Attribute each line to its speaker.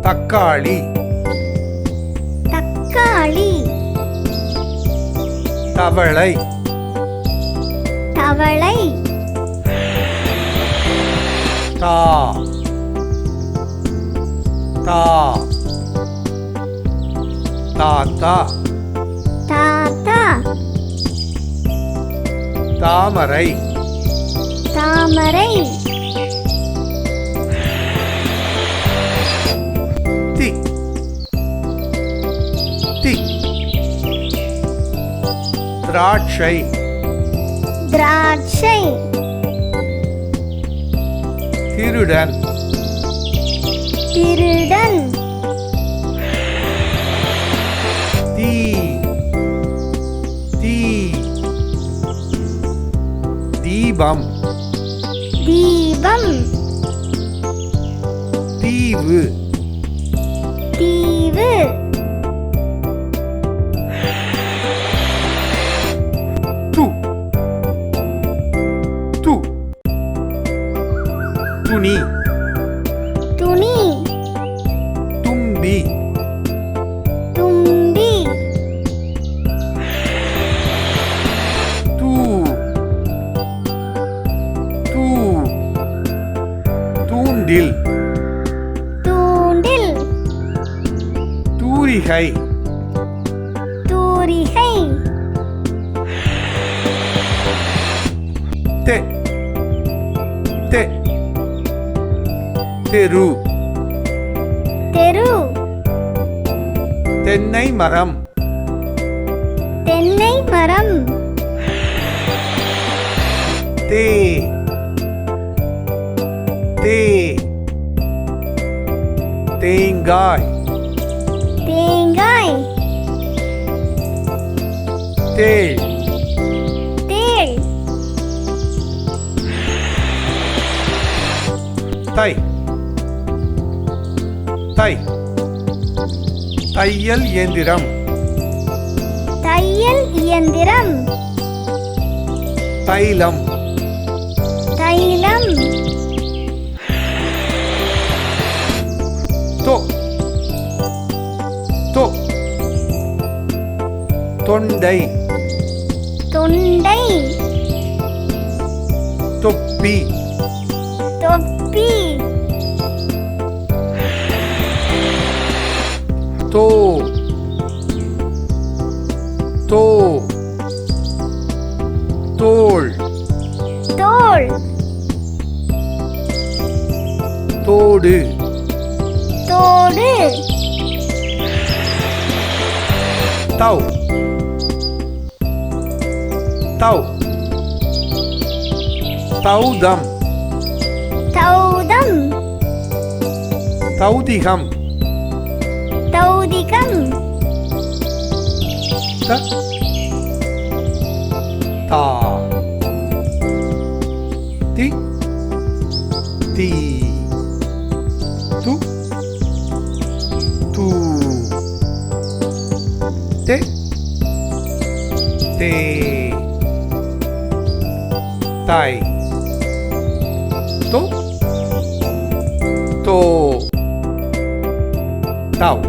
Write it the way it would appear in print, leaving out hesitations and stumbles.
Speaker 1: தக்காளி
Speaker 2: தக்காளி
Speaker 1: தவளை
Speaker 2: தவளை
Speaker 1: தா தா தாத்தா
Speaker 2: தாத்தா
Speaker 1: தாமரை
Speaker 2: தாமரை
Speaker 1: தி தி திராட்சை
Speaker 2: திராட்சை
Speaker 1: திருடன்
Speaker 2: திருடன்
Speaker 1: தீ தீ தீபம்
Speaker 2: தீபம்
Speaker 1: தீவு
Speaker 2: தீவு
Speaker 1: து து துணி
Speaker 2: துணி
Speaker 1: தும்பி
Speaker 2: தும்பி
Speaker 1: தூ தூ தூண்டில்
Speaker 2: தூண்டில்
Speaker 1: தூரிகை
Speaker 2: தூரிகை
Speaker 1: தெ தெ தெரு
Speaker 2: தெரு
Speaker 1: தென்னை மரம்
Speaker 2: தென்னை மரம்
Speaker 1: தே தே தேங்காய்
Speaker 2: தேங்காய்
Speaker 1: தேள்
Speaker 2: தேள்
Speaker 1: தை தை தையல் இயந்திரம்
Speaker 2: தையல் இயந்திரம்
Speaker 1: தைலம்
Speaker 2: தைலம்
Speaker 1: தொ தொ தொண்டை
Speaker 2: தொண்டை
Speaker 1: தொப்பி
Speaker 2: தொப்பி
Speaker 1: தோ தோ தோள்
Speaker 2: தோள்
Speaker 1: தோடு
Speaker 2: தோடு
Speaker 1: தவ் தவ் தௌதம்
Speaker 2: தௌதம்
Speaker 1: தௌதிகம்
Speaker 2: தௌதிகம்
Speaker 1: த தா தி தி து து தே தே தை தோ தோ தவ்